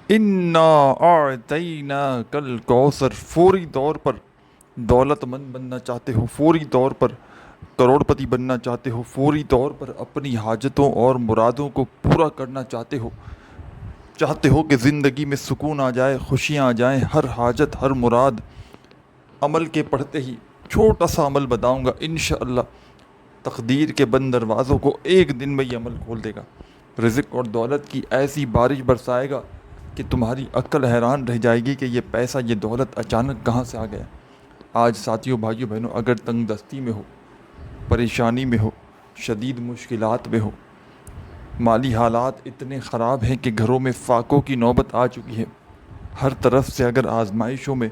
انا اعطینا کل کوثر، فوری طور پر دولت مند بننا چاہتے ہو، فوری طور پر کروڑ پتی بننا چاہتے ہو، فوری طور پر اپنی حاجتوں اور مرادوں کو پورا کرنا چاہتے ہو کہ زندگی میں سکون آ جائے، خوشیاں آ جائیں، ہر حاجت ہر مراد عمل کے پڑھتے ہی چھوٹا سا عمل بتاؤں گا، انشاءاللہ تقدیر کے بند دروازوں کو ایک دن میں یہ عمل کھول دے گا، رزق اور دولت کی ایسی بارش برسائے گا کہ تمہاری عقل حیران رہ جائے گی کہ یہ پیسہ یہ دولت اچانک کہاں سے آ گیا۔ آج ساتھیوں بھائیوں بہنوں، اگر تنگ دستی میں ہو، پریشانی میں ہو، شدید مشکلات میں ہو، مالی حالات اتنے خراب ہیں کہ گھروں میں فاقوں کی نوبت آ چکی ہے، ہر طرف سے اگر آزمائشوں میں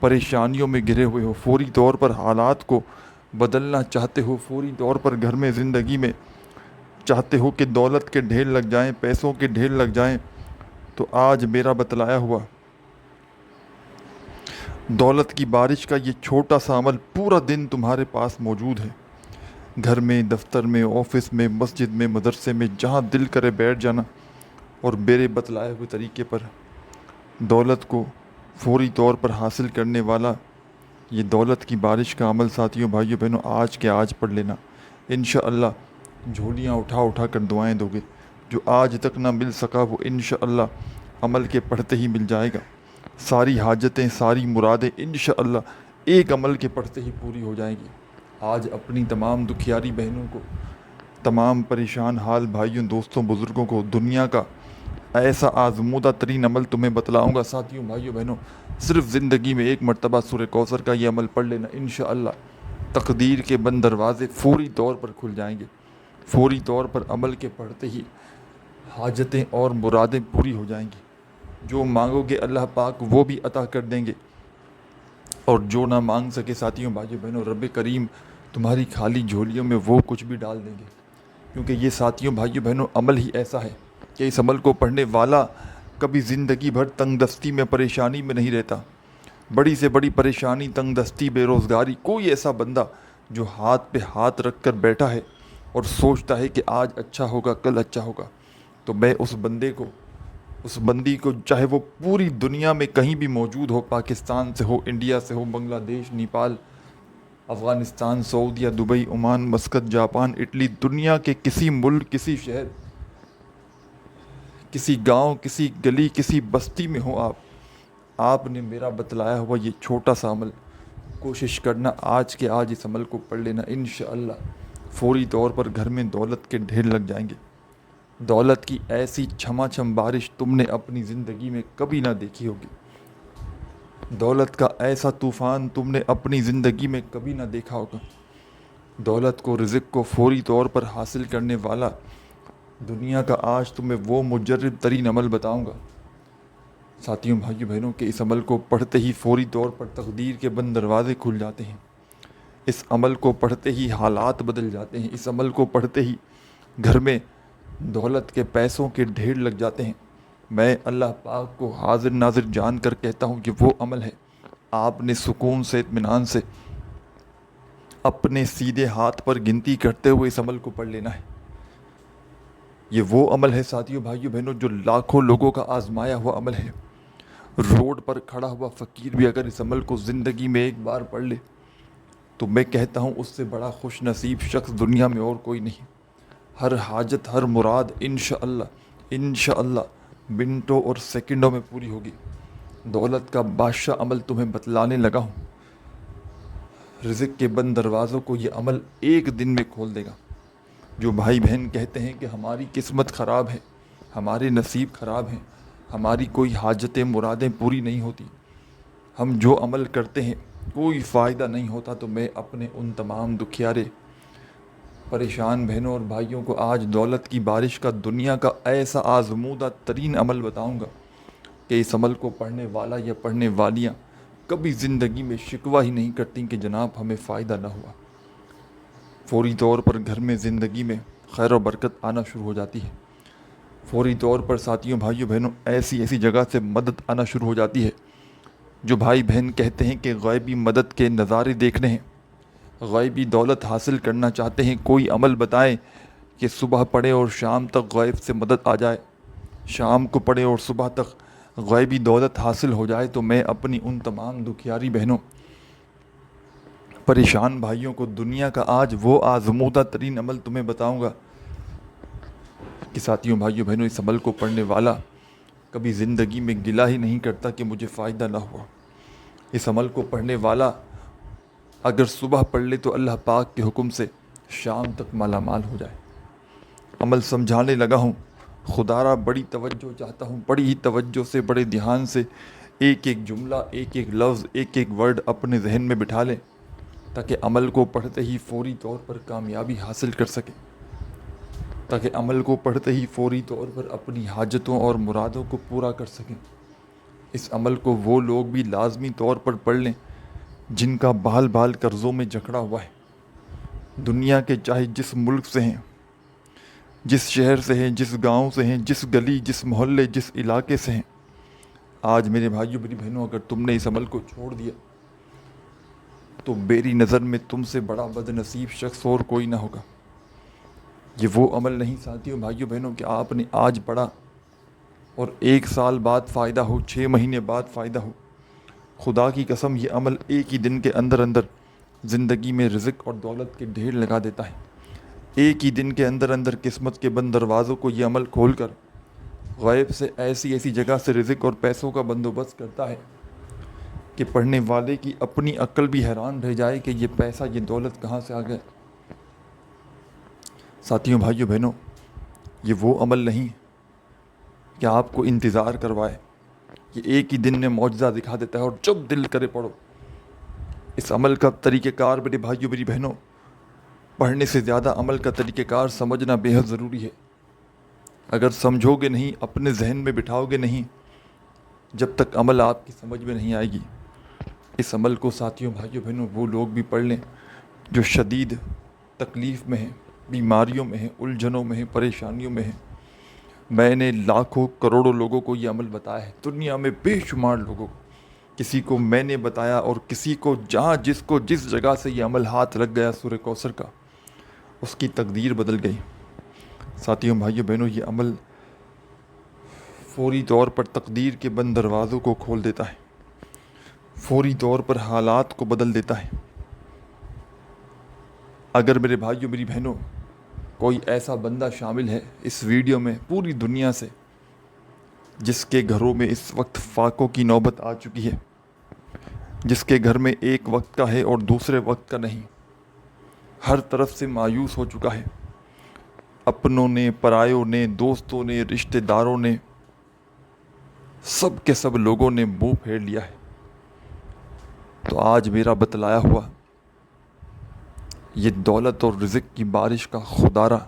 پریشانیوں میں گرے ہوئے ہو، فوری طور پر حالات کو بدلنا چاہتے ہو، فوری طور پر گھر میں زندگی میں چاہتے ہو کہ دولت کے ڈھیر لگ جائیں، پیسوں کے ڈھیر لگ جائیں، تو آج میرا بتلایا ہوا دولت کی بارش کا یہ چھوٹا سا عمل پورا دن تمہارے پاس موجود ہے، گھر میں، دفتر میں، آفس میں، مسجد میں، مدرسے میں، جہاں دل کرے بیٹھ جانا اور میرے بتلائے ہوئے طریقے پر دولت کو فوری طور پر حاصل کرنے والا یہ دولت کی بارش کا عمل ساتھیوں بھائیوں بہنوں آج کے آج پڑھ لینا، انشاءاللہ جھولیاں اٹھا اٹھا کر دعائیں دو گے، جو آج تک نہ مل سکا وہ انشاءاللہ عمل کے پڑھتے ہی مل جائے گا، ساری حاجتیں ساری مرادیں انشاءاللہ ایک عمل کے پڑھتے ہی پوری ہو جائیں گی۔ آج اپنی تمام دکھیاری بہنوں کو، تمام پریشان حال بھائیوں، دوستوں، بزرگوں کو دنیا کا ایسا آزمودہ ترین عمل تمہیں بتلاؤں گا ساتھیوں بھائیوں بہنوں، صرف زندگی میں ایک مرتبہ سورہ کوثر کا یہ عمل پڑھ لینا، انشاءاللہ تقدیر کے بند دروازے فوری طور پر کھل جائیں گے، فوری طور پر عمل کے پڑھتے ہی حاجتیں اور مرادیں پوری ہو جائیں گی، جو مانگو گے اللہ پاک وہ بھی عطا کر دیں گے، اور جو نہ مانگ سکے ساتھیوں بھائیوں بہنوں رب کریم تمہاری خالی جھولیوں میں وہ کچھ بھی ڈال دیں گے، کیونکہ یہ ساتھیوں بھائیوں بہنوں عمل ہی ایسا ہے کہ اس عمل کو پڑھنے والا کبھی زندگی بھر تنگ دستی میں، پریشانی میں نہیں رہتا، بڑی سے بڑی پریشانی، تنگ دستی، بے روزگاری، کوئی ایسا بندہ جو ہاتھ پہ ہاتھ رکھ کر بیٹھا ہے اور سوچتا ہے کہ آج اچھا ہوگا، کل اچھا ہوگا، تو میں اس بندے کو، اس بندی کو، چاہے وہ پوری دنیا میں کہیں بھی موجود ہو، پاکستان سے ہو، انڈیا سے ہو، بنگلہ دیش، نیپال، افغانستان، سعودیہ، Dubai, Oman, Muscat, Japan, Italy, دنیا کے کسی ملک، کسی شہر، کسی گاؤں، کسی گلی، کسی بستی میں ہو، آپ نے میرا بتلایا ہوا یہ چھوٹا سا عمل کوشش کرنا، آج کے آج اس عمل کو پڑھ لینا، انشاءاللہ فوری طور پر گھر میں دولت کے ڈھیر لگ جائیں گے، دولت کی ایسی چھما چھم بارش تم نے اپنی زندگی میں کبھی نہ دیکھی ہوگی، دولت کا ایسا طوفان تم نے اپنی زندگی میں کبھی نہ دیکھا ہوگا، دولت کو، رزق کو فوری طور پر حاصل کرنے والا دنیا کا آج تمہیں وہ مجرب ترین عمل بتاؤں گا ساتھیوں بھائیوں بہنوں کہ اس عمل کو پڑھتے ہی فوری طور پر تقدیر کے بند دروازے کھل جاتے ہیں، اس عمل کو پڑھتے ہی حالات بدل جاتے ہیں، اس عمل کو پڑھتے ہی گھر میں دولت کے پیسوں کے ڈھیر لگ جاتے ہیں۔ میں اللہ پاک کو حاضر ناظر جان کر کہتا ہوں کہ وہ عمل ہے، آپ نے سکون سے، اطمینان سے، اپنے سیدھے ہاتھ پر گنتی کرتے ہوئے اس عمل کو پڑھ لینا ہے۔ یہ وہ عمل ہے ساتھیوں بھائیوں بہنوں جو لاکھوں لوگوں کا آزمایا ہوا عمل ہے، روڈ پر کھڑا ہوا فقیر بھی اگر اس عمل کو زندگی میں ایک بار پڑھ لے تو میں کہتا ہوں اس سے بڑا خوش نصیب شخص دنیا میں اور کوئی نہیں، ہر حاجت ہر مراد انشاءاللہ انشاءاللہ منٹوں اور سیکنڈوں میں پوری ہوگی۔ دولت کا بادشاہ عمل تمہیں بتلانے لگا ہوں، رزق کے بند دروازوں کو یہ عمل ایک دن میں کھول دے گا۔ جو بھائی بہن کہتے ہیں کہ ہماری قسمت خراب ہے، ہمارے نصیب خراب ہیں، ہماری کوئی حاجتیں مرادیں پوری نہیں ہوتی، ہم جو عمل کرتے ہیں کوئی فائدہ نہیں ہوتا، تو میں اپنے ان تمام دکھیارے پریشان بہنوں اور بھائیوں کو آج دولت کی بارش کا، دنیا کا ایسا آزمودہ ترین عمل بتاؤں گا کہ اس عمل کو پڑھنے والا یا پڑھنے والیاں کبھی زندگی میں شکوہ ہی نہیں کرتیں کہ جناب ہمیں فائدہ نہ ہوا، فوری طور پر گھر میں زندگی میں خیر و برکت آنا شروع ہو جاتی ہے، فوری طور پر ساتھیوں بھائیوں بہنوں ایسی ایسی جگہ سے مدد آنا شروع ہو جاتی ہے۔ جو بھائی بہن کہتے ہیں کہ غیبی مدد کے نظارے دیکھنے ہیں، غیبی دولت حاصل کرنا چاہتے ہیں، کوئی عمل بتائیں کہ صبح پڑھے اور شام تک غیب سے مدد آ جائے، شام کو پڑھے اور صبح تک غیبی دولت حاصل ہو جائے تو میں اپنی ان تمام دکھیاری بہنوں، پریشان بھائیوں کو دنیا کا آج وہ آزمودہ ترین عمل تمہیں بتاؤں گا کہ ساتھیوں، بھائیوں، بہنوں، اس عمل کو پڑھنے والا کبھی زندگی میں گلہ ہی نہیں کرتا کہ مجھے فائدہ نہ ہوا۔ اس عمل کو پڑھنے والا اگر صبح پڑھ لے تو اللہ پاک کے حکم سے شام تک مالا مال ہو جائے۔ عمل سمجھانے لگا ہوں، خدا را بڑی توجہ چاہتا ہوں، بڑی ہی توجہ سے، بڑے دھیان سے ایک ایک جملہ، ایک ایک لفظ، ایک ایک ورڈ اپنے ذہن میں بٹھا لیں تاکہ عمل کو پڑھتے ہی فوری طور پر کامیابی حاصل کر سکیں، تاکہ عمل کو پڑھتے ہی فوری طور پر اپنی حاجتوں اور مرادوں کو پورا کر سکیں۔ اس عمل کو وہ لوگ بھی لازمی طور پر پڑھ لیں جن کا بال بال قرضوں میں جکڑا ہوا ہے، دنیا کے چاہے جس ملک سے ہیں، جس شہر سے ہیں، جس گاؤں سے ہیں، جس گلی، جس محلے، جس علاقے سے ہیں۔ آج میرے بھائیوں، میری بہنوں، اگر تم نے اس عمل کو چھوڑ دیا تو میری نظر میں تم سے بڑا بد نصیب شخص اور کوئی نہ ہوگا۔ یہ وہ عمل نہیں ساتھیوں، بھائیوں، بہنوں کہ آپ نے آج پڑھا اور 1 سال بعد فائدہ ہو، 6 مہینے بعد فائدہ ہو۔ خدا کی قسم، یہ عمل ایک ہی دن کے اندر اندر زندگی میں رزق اور دولت کے ڈھیر لگا دیتا ہے۔ ایک ہی دن کے اندر اندر قسمت کے بند دروازوں کو یہ عمل کھول کر غیب سے ایسی ایسی جگہ سے رزق اور پیسوں کا بندوبست کرتا ہے کہ پڑھنے والے کی اپنی عقل بھی حیران رہ جائے کہ یہ پیسہ، یہ دولت کہاں سے آ گئے۔ ساتھیوں، بھائیوں، بہنوں، یہ وہ عمل نہیں کہ آپ کو انتظار کروائے، یہ ایک ہی دن میں معجزہ دکھا دیتا ہے اور جب دل کرے پڑھو۔ اس عمل کا طریقہ کار میرے بھائیوں، میری بہنوں، پڑھنے سے زیادہ عمل کا طریقہ کار سمجھنا بے حد ضروری ہے۔ اگر سمجھو گے نہیں، اپنے ذہن میں بٹھاؤ گے نہیں، جب تک عمل آپ کی سمجھ میں نہیں آئے گی۔ اس عمل کو ساتھیوں، بھائیوں، بہنوں، وہ لوگ بھی پڑھ لیں جو شدید تکلیف میں ہیں، بیماریوں میں ہیں، الجھنوں میں ہیں، پریشانیوں میں ہیں۔ میں نے لاکھوں کروڑوں لوگوں کو یہ عمل بتایا ہے، دنیا میں بے شمار لوگوں کو، کسی کو میں نے بتایا اور کسی کو جس جگہ سے یہ عمل ہاتھ لگ گیا سورہ کوثر کا، اس کی تقدیر بدل گئی۔ ساتھیوں، بھائیوں، بہنوں، یہ عمل فوری طور پر تقدیر کے بند دروازوں کو کھول دیتا ہے، فوری طور پر حالات کو بدل دیتا ہے۔ اگر میرے بھائیوں، میری بہنوں، کوئی ایسا بندہ شامل ہے اس ویڈیو میں پوری دنیا سے جس کے گھروں میں اس وقت فاقوں کی نوبت آ چکی ہے، جس کے گھر میں ایک وقت کا ہے اور دوسرے وقت کا نہیں، ہر طرف سے مایوس ہو چکا ہے، اپنوں نے، پرایوں نے، دوستوں نے، رشتہ داروں نے، سب کے سب لوگوں نے منہ پھیر لیا ہے، تو آج میرا بتلایا ہوا یہ دولت اور رزق کی بارش کا خدا را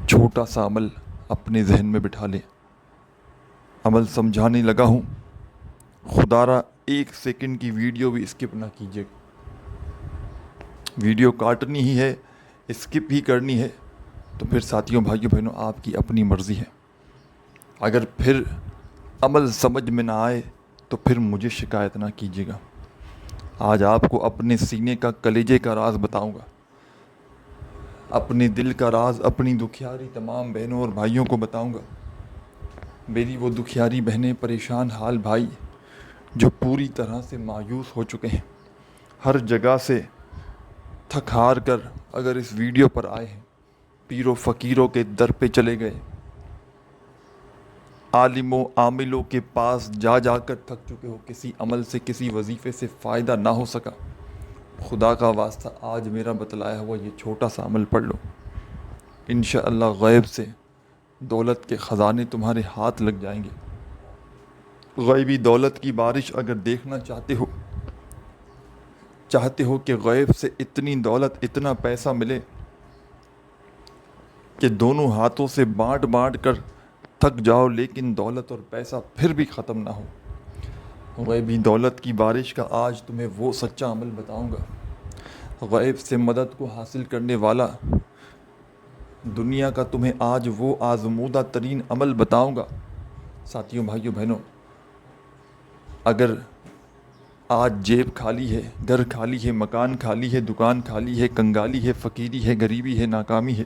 چھوٹا سا عمل اپنے ذہن میں بٹھا لیں۔ عمل سمجھانے لگا ہوں، خدا را 1 سیکنڈ کی ویڈیو بھی اسکپ نہ کیجیے گا۔ ویڈیو کاٹنی ہی ہے، اسکپ ہی کرنی ہے تو پھر ساتھیوں، بھائیوں، بہنوں، آپ کی اپنی مرضی ہے۔ اگر پھر عمل سمجھ میں نہ آئے تو پھر مجھے شکایت نہ کیجیے گا۔ آج آپ کو اپنے سینے کا، کلیجے کا راز بتاؤں گا، اپنے دل کا راز، اپنی دکھیاری تمام بہنوں اور بھائیوں کو بتاؤں گا۔ میری وہ دکھیاری بہنیں، پریشان حال بھائی جو پوری طرح سے مایوس ہو چکے ہیں، ہر جگہ سے تھک ہار کر اگر اس ویڈیو پر آئے ہیں، پیر و فقیروں کے در پہ چلے گئے، عالموں عاملوں کے پاس جا جا کر تھک چکے ہو، کسی عمل سے، کسی وظیفے سے فائدہ نہ ہو سکا، خدا کا واسطہ آج میرا بتلایا ہوا یہ چھوٹا سا عمل پڑھ لو، انشاءاللہ غیب سے دولت کے خزانے تمہارے ہاتھ لگ جائیں گے۔ غیبی دولت کی بارش اگر دیکھنا چاہتے ہو کہ غیب سے اتنی دولت، اتنا پیسہ ملے کہ دونوں ہاتھوں سے بانٹ بانٹ کر تھک جاؤ لیکن دولت اور پیسہ پھر بھی ختم نہ ہو، غیبی دولت کی بارش کا آج تمہیں وہ سچا عمل بتاؤں گا، غیب سے مدد کو حاصل کرنے والا دنیا کا تمہیں آج وہ آزمودہ ترین عمل بتاؤں گا۔ ساتھیوں، بھائیوں، بہنوں، اگر آج جیب خالی ہے، گھر خالی ہے، مکان خالی ہے، دکان خالی ہے، کنگالی ہے، فقیری ہے، غریبی ہے، ناکامی ہے،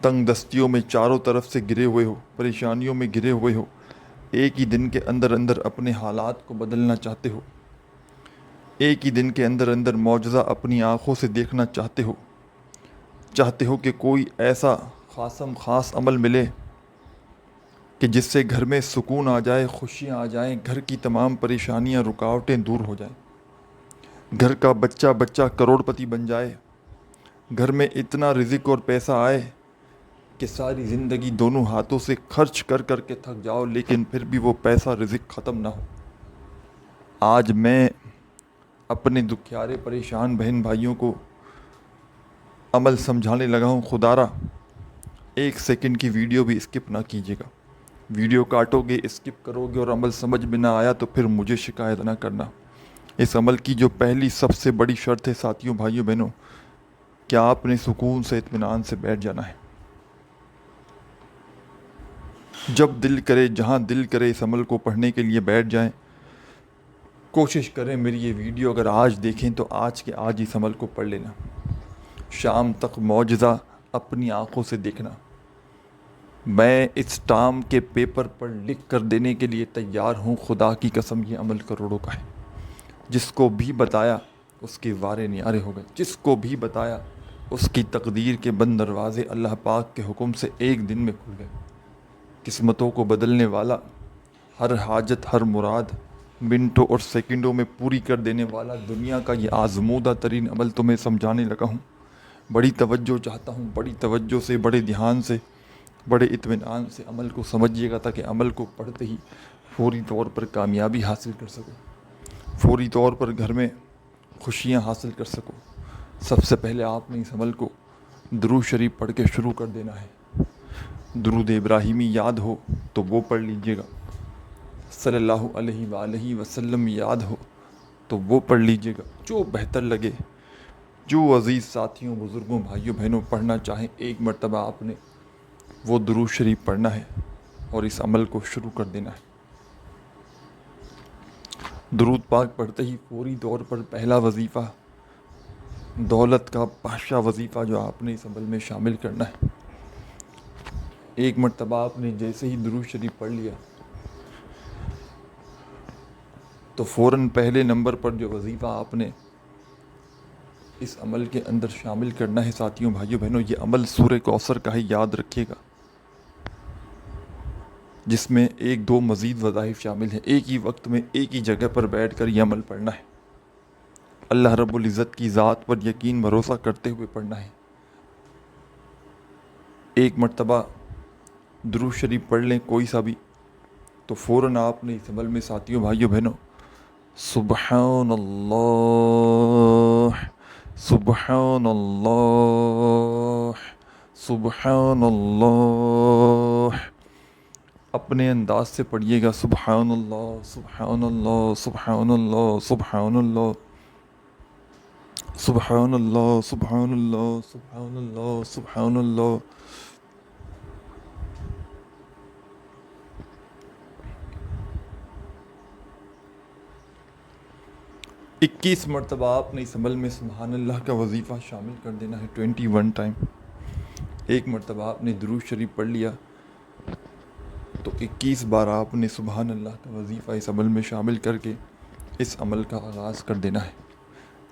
تنگ دستیوں میں چاروں طرف سے گرے ہوئے ہو، پریشانیوں میں گرے ہوئے ہو، ایک ہی دن کے اندر اندر اپنے حالات کو بدلنا چاہتے ہو، ایک ہی دن کے اندر اندر معجزہ اپنی آنکھوں سے دیکھنا چاہتے ہو کہ کوئی ایسا خاص عمل ملے کہ جس سے گھر میں سکون آ جائے، خوشیاں آ جائیں، گھر کی تمام پریشانیاں رکاوٹیں دور ہو جائیں، گھر کا بچہ کروڑ پتی بن جائے، گھر میں اتنا رزق اور پیسہ آئے کہ ساری زندگی دونوں ہاتھوں سے خرچ کر کر کے تھک جاؤ لیکن پھر بھی وہ پیسہ رزق ختم نہ ہو۔ آج میں اپنے دکھیارے پریشان بہن بھائیوں کو عمل سمجھانے لگا ہوں۔ خدا را 1 سیکنڈ کی ویڈیو بھی اسکپ نہ کیجیے گا، ویڈیو کاٹو گے، اسکپ کرو گے اور عمل سمجھ میں نہ آیا تو پھر مجھے شکایت نہ کرنا۔ اس عمل کی جو پہلی سب سے بڑی شرط ہے ساتھیوں، بھائیوں، بہنوں، کہ آپ نے سکون سے اطمینان سے بیٹھ جانا ہے۔ جب دل کرے، جہاں دل کرے، اس عمل کو پڑھنے کے لیے بیٹھ جائیں۔ کوشش کریں میری یہ ویڈیو اگر آج دیکھیں تو آج کے آج اس عمل کو پڑھ لینا، شام تک معجزہ اپنی آنکھوں سے دیکھنا۔ میں اس ٹام کے پیپر پر لکھ کر دینے کے لیے تیار ہوں، خدا کی قسم یہ عمل کروڑوں کا ہے۔ جس کو بھی بتایا اس کے وارے نیارے ہو گئے، جس کو بھی بتایا اس کی تقدیر کے بند دروازے اللہ پاک کے حکم سے ایک دن میں کھل گئے۔ قسمتوں کو بدلنے والا، ہر حاجت، ہر مراد منٹوں اور سیکنڈوں میں پوری کر دینے والا دنیا کا یہ آزمودہ ترین عمل تمہیں سمجھانے لگا ہوں۔ بڑی توجہ چاہتا ہوں، بڑی توجہ سے، بڑے دھیان سے، بڑے اطمینان سے عمل کو سمجھیے گا تاکہ عمل کو پڑھتے ہی فوری طور پر کامیابی حاصل کر سکو، فوری طور پر گھر میں خوشیاں حاصل کر سکو۔ سب سے پہلے آپ نے اس عمل کو درود شریف پڑھ کے شروع کر دینا ہے۔ درود ابراہیمی یاد ہو تو وہ پڑھ لیجئے گا، صلی اللہ علیہ وآلہ وسلم یاد ہو تو وہ پڑھ لیجئے گا، جو بہتر لگے، جو عزیز ساتھیوں، بزرگوں، بھائیوں، بہنوں پڑھنا چاہیں، ایک مرتبہ آپ نے وہ درود شریف پڑھنا ہے اور اس عمل کو شروع کر دینا ہے۔ درود پاک پڑھتے ہی فوری طور پر پہلا وظیفہ، دولت کا بادشاہ وظیفہ جو آپ نے اس عمل میں شامل کرنا ہے۔ ایک مرتبہ آپ نے جیسے ہی درود شریف پڑھ لیا تو فوراً پہلے نمبر پر جو وظیفہ آپ نے اس عمل کے اندر شامل کرنا ہے ساتھیوں، بھائیوں، بہنوں، یہ عمل سورہ کوثر کا ہے، یاد رکھیے گا، جس میں 1-2 مزید وظائف شامل ہیں۔ ایک ہی وقت میں ایک ہی جگہ پر بیٹھ کر یہ عمل پڑھنا ہے، اللہ رب العزت کی ذات پر یقین بھروسہ کرتے ہوئے پڑھنا ہے۔ ایک مرتبہ درود شریف پڑھ لیں کوئی سا بھی تو فوراً آپ نے اس عمل میں ساتھیوں، بھائیوں، بہنوں، سبحان اللہ، سبحان اللہ، سبحان اللہ، اپنے انداز سے پڑھیے گا، سبحان اللہ، سبحان اللہ، سبحان اللہ، سبحان اللہ، سبحان اللہ، سبحان اللہ، سبحان اللہ، سبحان اللہ۔ 21 مرتبہ آپ نے اس عمل میں سبحان اللہ کا وظیفہ شامل کر دینا ہے، 21 ٹائم۔ ایک مرتبہ آپ نے درود شریف پڑھ لیا تو 21 بار آپ نے سبحان اللہ کا وظیفہ اس عمل میں شامل کر کے اس عمل کا آغاز کر دینا ہے۔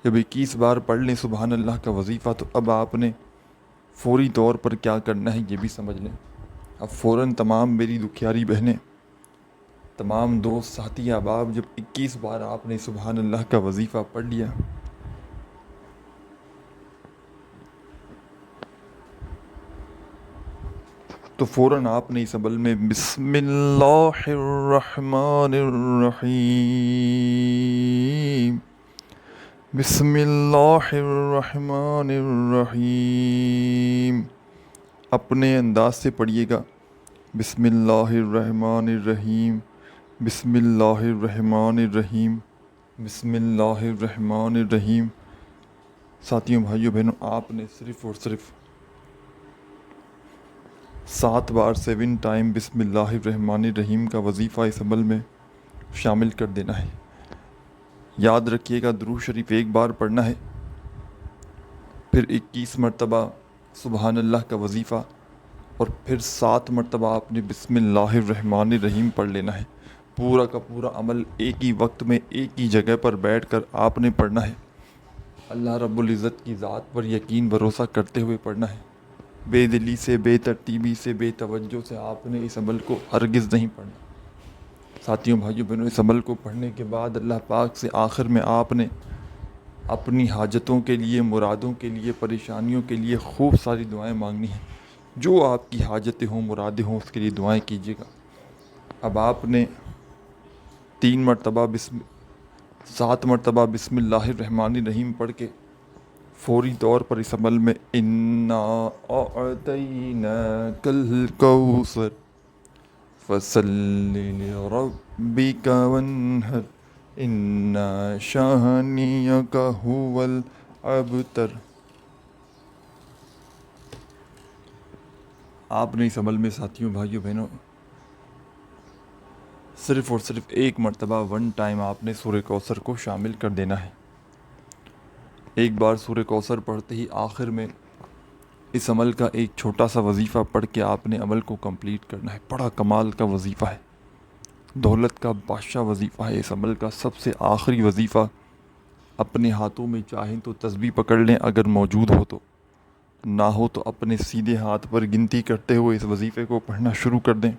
جب 21 بار پڑھ لیں سبحان اللہ کا وظیفہ تو اب آپ نے فوری طور پر کیا کرنا ہے یہ بھی سمجھ لیں۔ اب فوراً تمام میری دکھیاری بہنیں، تمام دوست، ساتھی، احباب، جب 21 بار آپ نے سبحان اللہ کا وظیفہ پڑھ لیا تو فوراً آپ نے اس عمل میں بسم اللہ الرحمن الرحیم، بسم اللہ الرحمن الرحیم اپنے انداز سے پڑھیے گا، بسم اللہ الرحمن الرحیم، بسم اللہ الرحمن الرحیم، بسم اللہ الرحمن الرحیم۔ ساتھیوں، بھائیوں، بہنوں، آپ نے صرف اور صرف 7 بار 7 ٹائم بسم اللہ الرحمن الرحیم کا وظیفہ اس عمل میں شامل کر دینا ہے۔ یاد رکھیے گا، درود شریف 1 بار پڑھنا ہے، پھر 21 مرتبہ سبحان اللہ کا وظیفہ اور پھر 7 مرتبہ آپ نے بسم اللہ الرحمن الرحیم پڑھ لینا ہے۔ پورا کا پورا عمل ایک ہی وقت میں ایک ہی جگہ پر بیٹھ کر آپ نے پڑھنا ہے۔ اللہ رب العزت کی ذات پر یقین بھروسہ کرتے ہوئے پڑھنا ہے۔ بے دلی سے، بے ترتیبی سے، بے توجہ سے آپ نے اس عمل کو ہرگز نہیں پڑھنا۔ ساتھیوں، بھائیوں، بہنوں، اس عمل کو پڑھنے کے بعد اللہ پاک سے آخر میں آپ نے اپنی حاجتوں کے لیے، مرادوں کے لیے، پریشانیوں کے لیے خوب ساری دعائیں مانگنی ہیں۔ جو آپ کی حاجتیں ہوں، مرادیں ہوں، اس کے لیے دعائیں کیجیے گا۔ اب آپ نے 7 مرتبہ بسم اللہ الرحمن الرحیم پڑھ کے فوری طور پر اس عمل میں انا اعطیناک الکوثر فصلی لربک وانحر ان شانئک هو الابتر۔ آپ نے اس عمل میں ساتھیوں، بھائیوں، بہنوں، صرف اور صرف ایک مرتبہ 1 ٹائم آپ نے سورہ کوثر کو شامل کر دینا ہے۔ ایک بار سورہ کوثر پڑھتے ہی آخر میں اس عمل کا ایک چھوٹا سا وظیفہ پڑھ کے آپ نے عمل کو کمپلیٹ کرنا ہے۔ بڑا کمال کا وظیفہ ہے، دولت کا بادشاہ وظیفہ ہے۔ اس عمل کا سب سے آخری وظیفہ، اپنے ہاتھوں میں چاہیں تو تسبیح پکڑ لیں اگر موجود ہو تو، نہ ہو تو اپنے سیدھے ہاتھ پر گنتی کرتے ہوئے اس وظیفے کو پڑھنا شروع کر دیں۔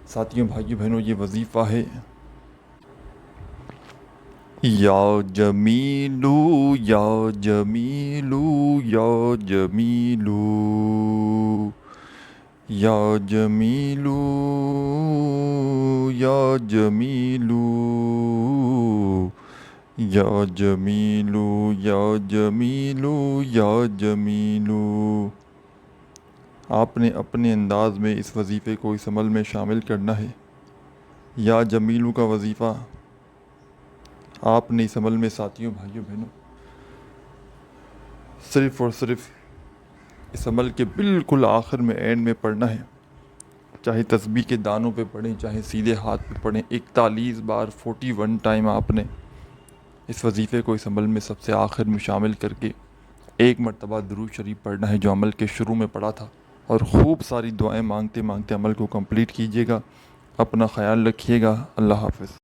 ساتھیوں، بھائیوں، بہنوں، یہ وظیفہ ہے یا جمیلو یا جمیلو یا جمیلو یا جمیلو یا جمیلو یا جمیلو یا جمیلو یا جمیلو۔ آپ نے اپنے انداز میں اس وظیفے کو اس عمل میں شامل کرنا ہے۔ یا جمیلو کا وظیفہ آپ نے اس عمل میں ساتھیوں، بھائیوں، بہنوں، صرف اور صرف اس عمل کے بالکل آخر میں، اینڈ میں پڑھنا ہے۔ چاہے تسبیح کے دانوں پہ پڑھیں، چاہے سیدھے ہاتھ پہ پڑھیں، 41 بار 41 ٹائم آپ نے اس وظیفے کو اس عمل میں سب سے آخر میں شامل کر کے 1 مرتبہ درود شریف پڑھنا ہے جو عمل کے شروع میں پڑھا تھا، اور خوب ساری دعائیں مانگتے مانگتے عمل کو کمپلیٹ کیجیے گا۔ اپنا خیال رکھیے گا۔ اللہ حافظ۔